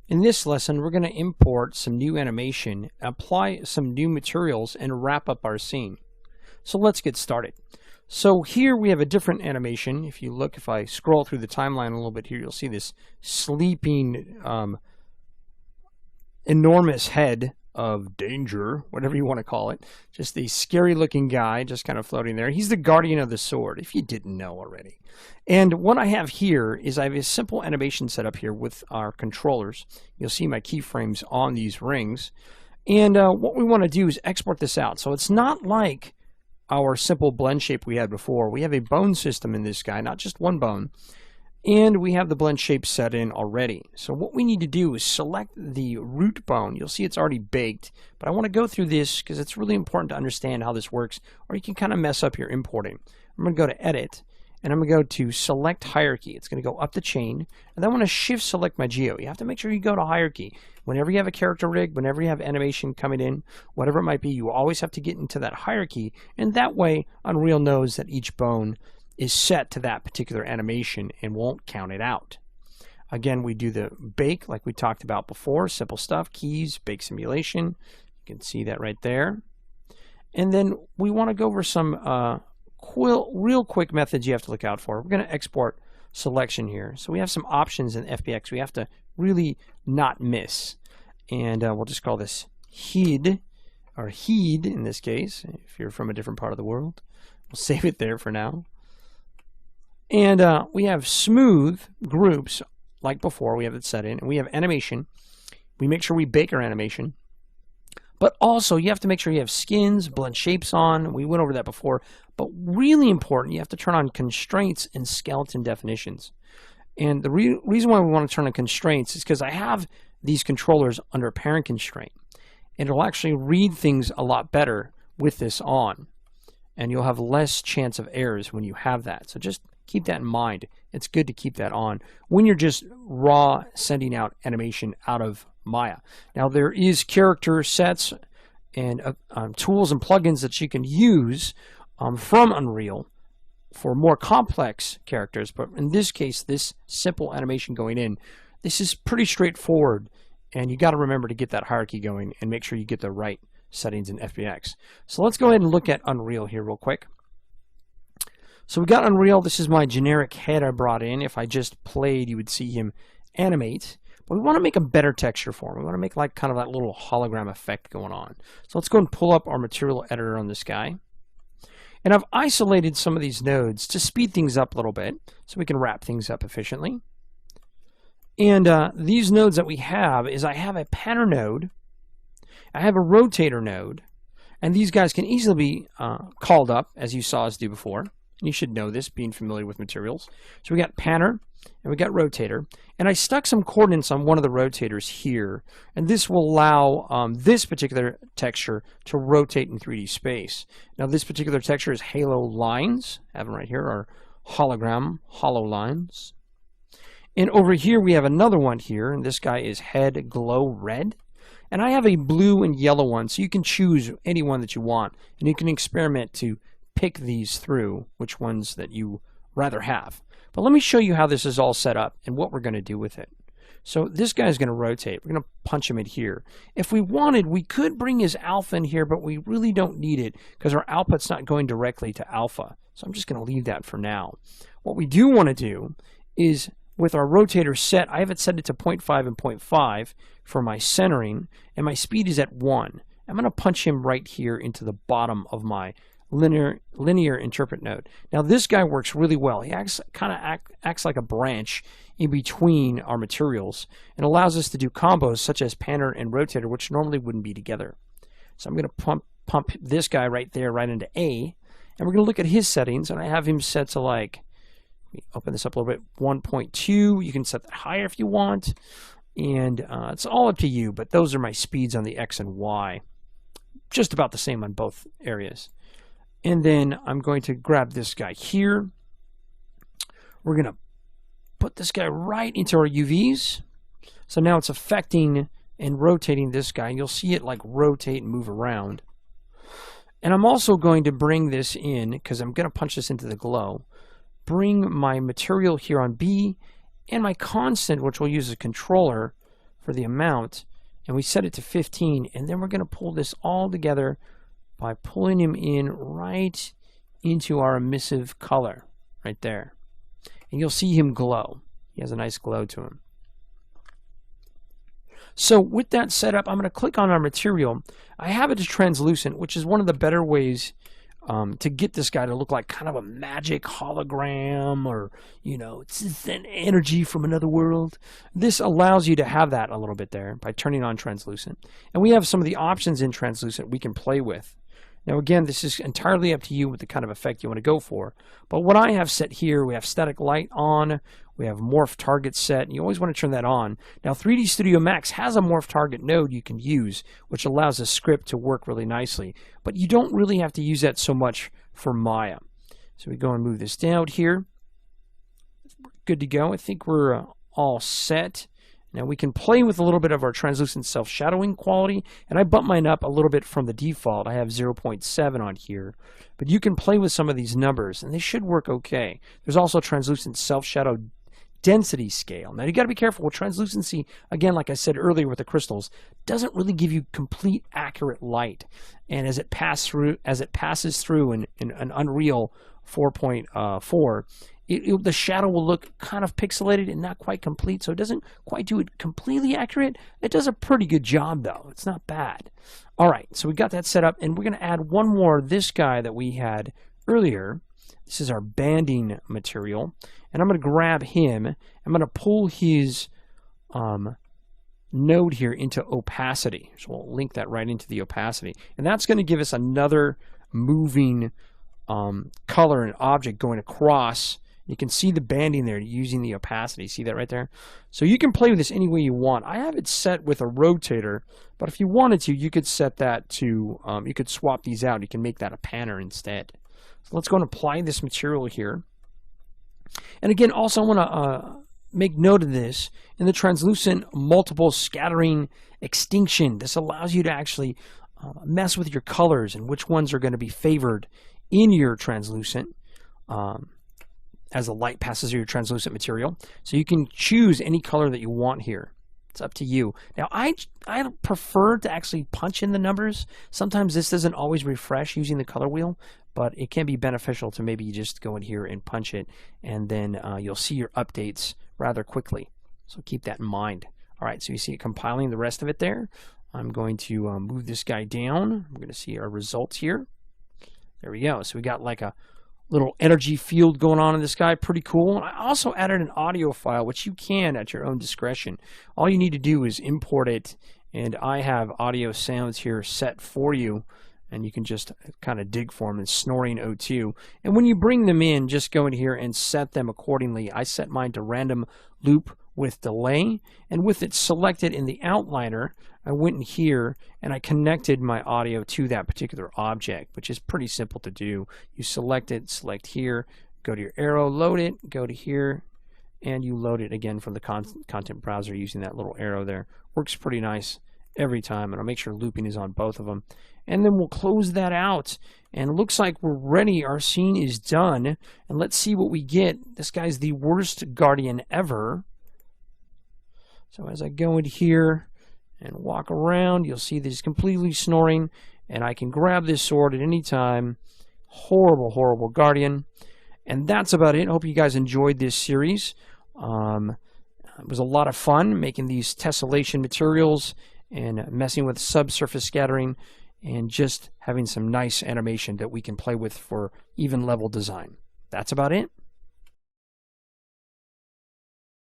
In this lesson, we're going to import some new animation, apply some new materials, and wrap up our scene. So let's get started. So here we have a different animation. If you look, if I scroll through the timeline a little bit here, you'll see this sleeping, enormous head of danger, whatever you want to call it. Just the scary looking guy just kind of floating there. He's the guardian of the sword, if you didn't know already. And what I have here is I have a simple animation set up here with our controllers. You'll see my keyframes on these rings. And what we want to do is export this out. So it's not like our simple blend shape we had before. We have a bone system in this guy, not just one bone. And we have the blend shape set in already. So what we need to do is select the root bone. You'll see it's already baked, but I want to go through this because it's really important to understand how this works, or you can kind of mess up your importing. I'm going to go to Edit, and I'm going to go to Select Hierarchy. It's going to go up the chain, and then I want to Shift Select my geo. You have to make sure you go to Hierarchy. Whenever you have a character rig, whenever you have animation coming in, whatever it might be, you always have to get into that hierarchy, and that way Unreal knows that each bone is set to that particular animation and won't count it out. Again, we do the bake like we talked about before, simple stuff, keys, bake simulation. You can see that right there. And then we want to go over some real quick methods you have to look out for. We're going to export selection here. So we have some options in FBX we have to really not miss. And we'll just call this HED, or HED in this case, if you're from a different part of the world. We'll save it there for now. And we have smooth groups like before. We have it set in, and we have animation. We make sure we bake our animation, but also you have to make sure you have skins, blend shapes on. We went over that before, but really important, you have to turn on constraints and skeleton definitions. And the reason why we want to turn on constraints is because I have these controllers under parent constraint, and it'll actually read things a lot better with this on, and you'll have less chance of errors when you have that. So just keep that in mind. It's good to keep that on when you're just raw sending out animation out of Maya. Now there is character sets and tools and plugins that you can use from Unreal for more complex characters, but in this case, this simple animation going in, this is pretty straightforward, and you got to remember to get that hierarchy going and make sure you get the right settings in FBX. So let's go ahead and look at Unreal here real quick. So we got Unreal. This is my generic head I brought in. If I just played, you would see him animate. But we want to make a better texture for him. We want to make like kind of that little hologram effect going on. So let's go and pull up our material editor on this guy. And I've isolated some of these nodes to speed things up a little bit so we can wrap things up efficiently. And these nodes that we have is I have a panner node, I have a rotator node, and these guys can easily be called up as you saw us do before. You should know this, being familiar with materials. So we got panner and we got rotator, and I stuck some coordinates on one of the rotators here, and this will allow this particular texture to rotate in 3D space. Now this particular texture is halo lines. I have them right here, are hologram hollow lines. And over here we have another one here, and this guy is head glow red. And I have a blue and yellow one, so you can choose any one that you want, and you can experiment to pick these through which ones that you rather have. But let me show you how this is all set up and what we're going to do with it. So this guy's going to rotate. We're going to punch him in here. If we wanted, we could bring his alpha in here, but we really don't need it because our output's not going directly to alpha. So I'm just going to leave that for now. What we do want to do is with our rotator set, I have it set to 0.5 and 0.5 for my centering, and my speed is at 1. I'm going to punch him right here into the bottom of my linear interpret node. Now this guy works really well. He acts like a branch in between our materials and allows us to do combos such as panner and rotator, which normally wouldn't be together. So I'm going to pump this guy right there right into A, and we're going to look at his settings, and I have him set to like, let me open this up a little bit, 1.2. You can set that higher if you want, and it's all up to you, but those are my speeds on the X and Y. Just about the same on both areas. And then I'm going to grab this guy here. We're going to put this guy right into our UVs. So now it's affecting and rotating this guy. And you'll see it like rotate and move around. And I'm also going to bring this in, because I'm going to punch this into the glow. Bring my material here on B and my constant, which we'll use as a controller for the amount, and we set it to 15, and then we're going to pull this all together by pulling him in right into our emissive color right there. And you'll see him glow. He has a nice glow to him. So with that set up, I'm going to click on our material. I have it as translucent, which is one of the better ways to get this guy to look like kind of a magic hologram, or, you know, it's an energy from another world. This allows you to have that a little bit there by turning on translucent. And we have some of the options in translucent we can play with. Now again, this is entirely up to you with the kind of effect you want to go for. But what I have set here, we have static light on, we have morph target set, and you always want to turn that on. Now 3D Studio Max has a morph target node you can use, which allows the script to work really nicely. But you don't really have to use that so much for Maya. So we go and move this down here. Good to go. I think we're all set. Now we can play with a little bit of our translucent self-shadowing quality, and I bump mine up a little bit from the default. I have 0.7 on here, but you can play with some of these numbers, and they should work okay. There's also translucent self-shadow density scale. Now you got to be careful with translucency. Again, like I said earlier with the crystals, doesn't really give you complete accurate light, and as it passes through in an Unreal 4.4. The shadow will look kind of pixelated and not quite complete, so it doesn't quite do it completely accurate. It does a pretty good job, though. It's not bad. All right, so we got that set up, and we're going to add one more, this guy that we had earlier. This is our banding material, and I'm going to grab him. I'm going to pull his node here into opacity. So we'll link that right into the opacity, and that's going to give us another moving color and object going across. You can see the banding there using the opacity. See that right there? So you can play with this any way you want. I have it set with a rotator, but if you wanted to, you could set that to, you could swap these out. You can make that a panner instead. So let's go and apply this material here. And again, also I want to make note of this. In the translucent multiple scattering extinction, this allows you to actually mess with your colors and which ones are going to be favored in your translucent as the light passes through your translucent material. So you can choose any color that you want here. It's up to you. Now I prefer to actually punch in the numbers. Sometimes this doesn't always refresh using the color wheel, but it can be beneficial to maybe just go in here and punch it, and then you'll see your updates rather quickly. So keep that in mind. All right, so you see it compiling the rest of it there. I'm going to move this guy down. We're going to see our results here. There we go. So we got like a little energy field going on in this guy. Pretty cool. I also added an audio file, which you can at your own discretion. All you need to do is import it, and I have audio sounds here set for you, and you can just kind of dig for them in snoring O2. And when you bring them in, just go in here and set them accordingly. I set mine to random loop with delay, and with it selected in the outliner, I went in here and I connected my audio to that particular object, which is pretty simple to do. You select it, select here, go to your arrow, load it, go to here, and you load it again from the content browser using that little arrow there. Works pretty nice every time, and I'll make sure looping is on both of them. And then we'll close that out, and it looks like we're ready. Our scene is done, and let's see what we get. This guy's the worst guardian ever. So as I go in here and walk around, you'll see that he's completely snoring, and I can grab this sword at any time. Horrible, horrible guardian. And that's about it. I hope you guys enjoyed this series. It was a lot of fun making these tessellation materials and messing with subsurface scattering and just having some nice animation that we can play with for even level design. That's about it.